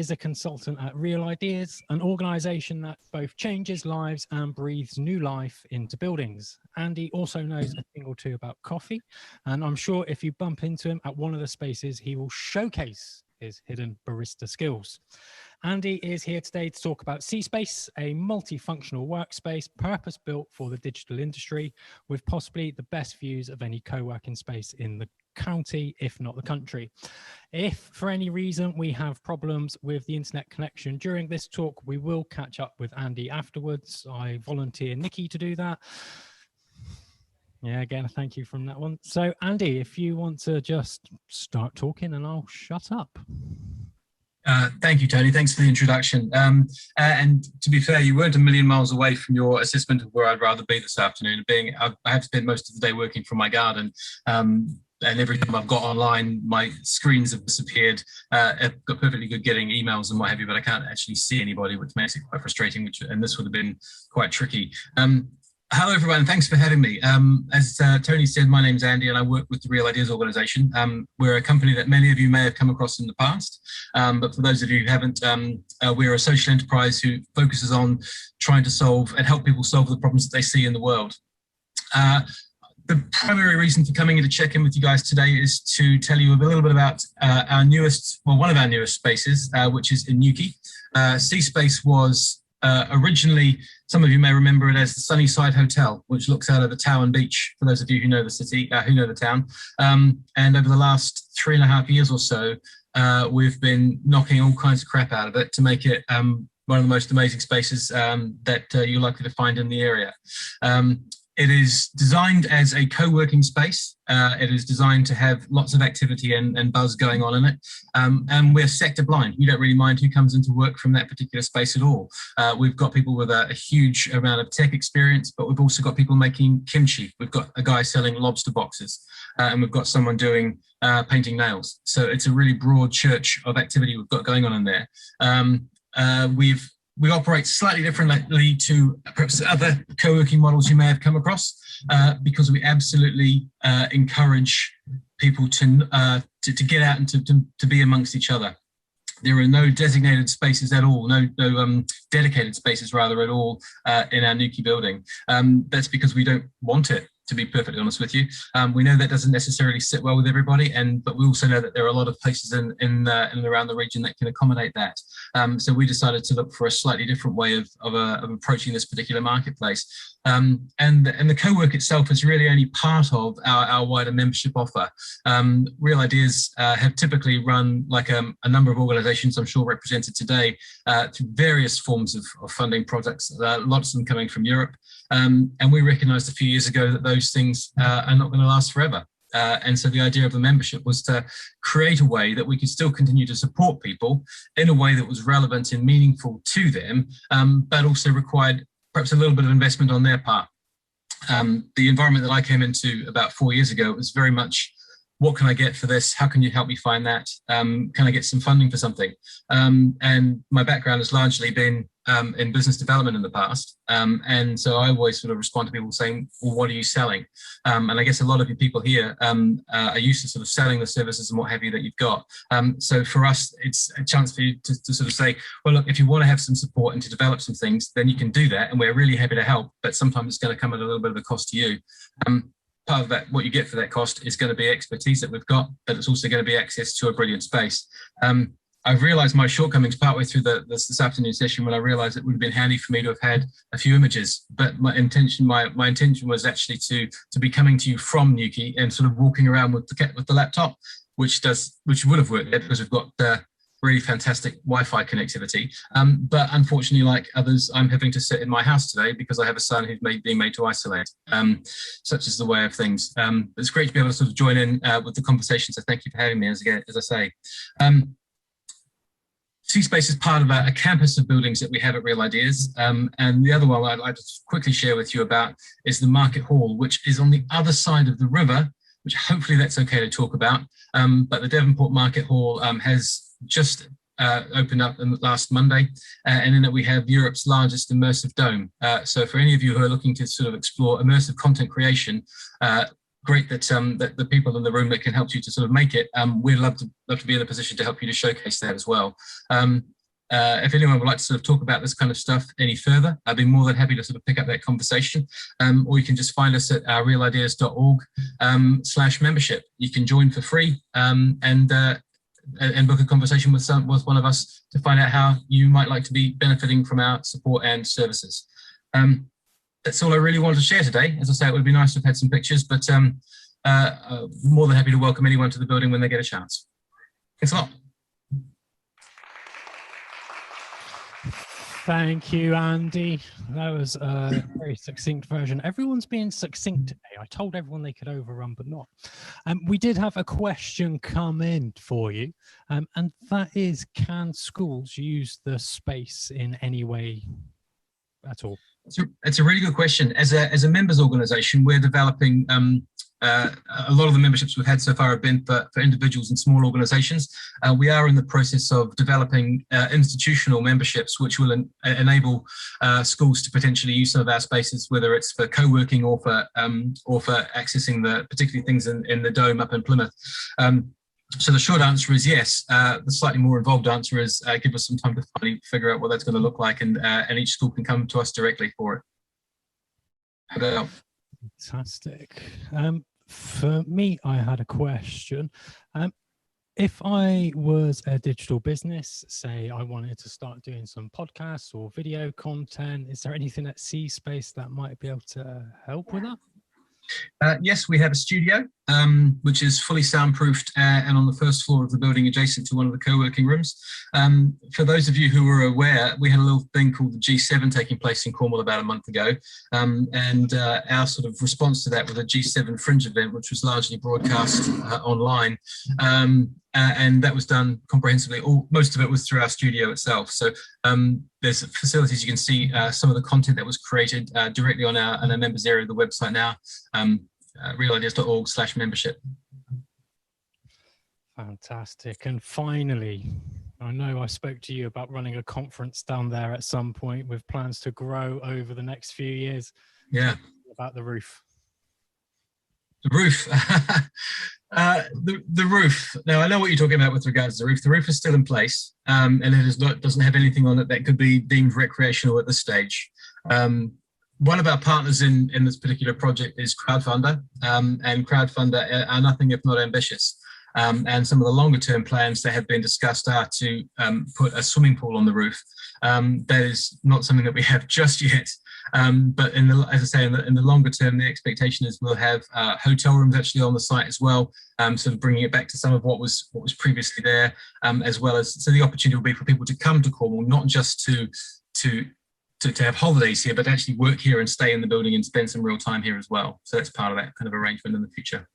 is a consultant at Real Ideas, an organisation that both changes lives and breathes new life into buildings. Andy also knows a thing or two about coffee, and I'm sure if you bump into him at one of the spaces, he will showcase his hidden barista skills. Andy is here today to talk about CSpace, a multifunctional workspace purpose-built for the digital industry, with possibly the best views of any co-working space in the county, if not the country. If for any reason we have problems with the internet connection during this talk, we will catch up with Andy afterwards. I volunteer Nikki to do that. Yeah, again, thank you from that one. So Andy, if you want to just start talking and I'll shut up. Thank you, Tony. Thanks for the introduction. And to be fair, you weren't a million miles away from your assessment of where I'd rather be this afternoon. I have spent most of the day working from my garden. And every time I've got online, my screens have disappeared. I've got perfectly good getting emails and what have you, but I can't actually see anybody, which makes it quite frustrating, and this would have been quite tricky. Hello, everyone. Thanks for having me. As Tony said, my name's Andy and I work with the Real Ideas organisation. We're a company that many of you may have come across in the past, but for those of you who haven't, we're a social enterprise who focuses on trying to solve and help people solve the problems that they see in the world. The primary reason for coming in to check in with you guys today is to tell you a little bit about one of our newest spaces, which is in Newquay. CSpace was originally, some of you may remember it as the Sunnyside Hotel, which looks out over Tower and Beach, for those of you who know the city, who know the town. And over the last 3.5 years or so, we've been knocking all kinds of crap out of it to make it one of the most amazing spaces that you're likely to find in the area. It is designed as a co-working space. It is designed to have lots of activity and buzz going on in it. And we're sector blind. We don't really mind who comes into work from that particular space at all. We've got people with a huge amount of tech experience, but we've also got people making kimchi. We've got a guy selling lobster boxes, and we've got someone doing painting nails. So it's a really broad church of activity we've got going on in there. We operate slightly differently to perhaps other co-working models you may have come across, because we absolutely encourage people to get out and to be amongst each other. There are no designated spaces at all, no dedicated spaces rather at all in our Newquay building. That's because we don't want it, to be perfectly honest with you. We know that doesn't necessarily sit well with everybody, but we also know that there are a lot of places in and around the region that can accommodate that. So we decided to look for a slightly different way of approaching this particular marketplace. And the co-work itself is really only part of our wider membership offer. Real Ideas have typically run, like a number of organisations I'm sure represented today, through various forms of funding projects, lots of them coming from Europe. And we recognised a few years ago that those things are not going to last forever. And so the idea of the membership was to create a way that we could still continue to support people in a way that was relevant and meaningful to them, but also required perhaps a little bit of investment on their part. The environment that I came into about 4 years ago was very much, what can I get for this? How can you help me find that? Can I get some funding for something? And my background has largely been in business development in the past. And so I always sort of respond to people saying, well, what are you selling? And I guess a lot of you people here are used to sort of selling the services and what have you that you've got. So for us, it's a chance for you to sort of say, well, look, if you want to have some support and to develop some things, then you can do that. And we're really happy to help, but sometimes it's going to come at a little bit of a cost to you. Part of that, what you get for that cost is going to be expertise that we've got, but it's also going to be access to a brilliant space. I've realised my shortcomings partway through this afternoon session when I realised it would have been handy for me to have had a few images, but my intention was actually to be coming to you from Newquay and sort of walking around with the laptop, which would have worked because we've got really fantastic Wi-Fi connectivity. But unfortunately, like others, I'm having to sit in my house today because I have a son who's being made to isolate. Such is the way of things. It's great to be able to sort of join in with the conversation. So thank you for having me, as I say. CSpace is part of a campus of buildings that we have at Real Ideas. And the other one I'd like to quickly share with you about is the Market Hall, which is on the other side of the river, which hopefully that's okay to talk about. But the Devonport Market Hall has just opened up last Monday, and in it we have Europe's largest immersive dome. So for any of you who are looking to sort of explore immersive content creation, great that the people in the room that can help you to sort of make it, we'd love to be in a position to help you to showcase that as well. if anyone would like to sort of talk about this kind of stuff any further, I'd be more than happy to sort of pick up that conversation. Or you can just find us at realideas.org/membership. You can join for free and book a conversation with one of us to find out how you might like to be benefiting from our support and services. That's all I really wanted to share today. As I say, it would be nice to have had some pictures, but more than happy to welcome anyone to the building when they get a chance. Thanks a lot. Thank you, Andy. That was a very succinct version. Everyone's being succinct today. I told everyone they could overrun, but not. We did have a question come in for you, and that is, can schools use the space in any way at all? It's a really good question. As a members organisation, we're developing a lot of the memberships we've had so far have been for individuals and small organisations. We are in the process of developing institutional memberships, which will enable schools to potentially use some of our spaces, whether it's for co-working or for accessing the particularly things in the Dome up in Plymouth. So the short answer is yes. The slightly more involved answer is give us some time to finally figure out what that's going to look like, and each school can come to us directly for it. Fantastic. For me, I had a question. If I was a digital business, say I wanted to start doing some podcasts or video content, is there anything at CSpace that might be able to help with that? Yes, we have a studio, which is fully soundproofed and on the first floor of the building adjacent to one of the co-working rooms. For those of you who are aware, we had a little thing called the G7 taking place in Cornwall about a month ago. And our sort of response to that was a G7 Fringe event, which was largely broadcast online. And that was done comprehensively. Most of it was through our studio itself. So there's facilities you can see some of the content that was created directly on our members area of the website now, realideas.org/membership. Fantastic. And finally, I know I spoke to you about running a conference down there at some point with plans to grow over the next few years. Yeah. About the roof. The roof. The roof. Now, I know what you're talking about with regards to the roof. The roof is still in place, and it doesn't have anything on it that could be deemed recreational at this stage. One of our partners in this particular project is Crowdfunder, and Crowdfunder are nothing if not ambitious. And some of the longer term plans that have been discussed are to put a swimming pool on the roof. That is not something that we have just yet. But as I say, in the longer term, the expectation is we'll have hotel rooms actually on the site as well, sort of bringing it back to some of what was previously there, as well as, so the opportunity will be for people to come to Cornwall, not just to have holidays here, but actually work here and stay in the building and spend some real time here as well. So that's part of that kind of arrangement in the future.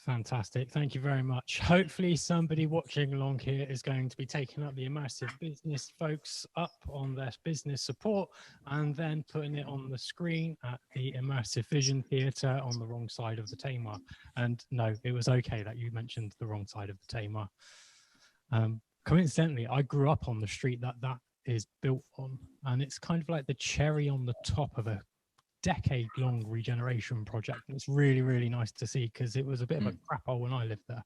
Fantastic. Thank you very much. Hopefully somebody watching along here is going to be taking up the Immersive Business folks up on their business support and then putting it on the screen at the Immersive Vision Theatre on the wrong side of the Tamar. And no, it was okay that you mentioned the wrong side of the Tamar. Coincidentally, I grew up on the street that is built on, and it's kind of like the cherry on the top of a decade-long regeneration project. And it's really, really nice to see, because it was a bit of a crap hole when I lived there.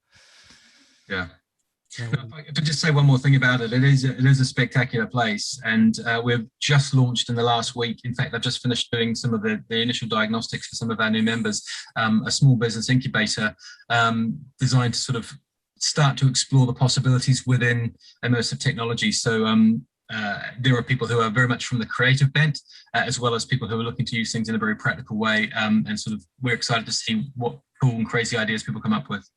Yeah. If I could just say one more thing about it, it is a spectacular place, and we've just launched in the last week. In fact, I've just finished doing some of the initial diagnostics for some of our new members, a small business incubator designed to sort of start to explore the possibilities within immersive technology. So there are people who are very much from the creative bent, as well as people who are looking to use things in a very practical way, and sort of we're excited to see what cool and crazy ideas people come up with.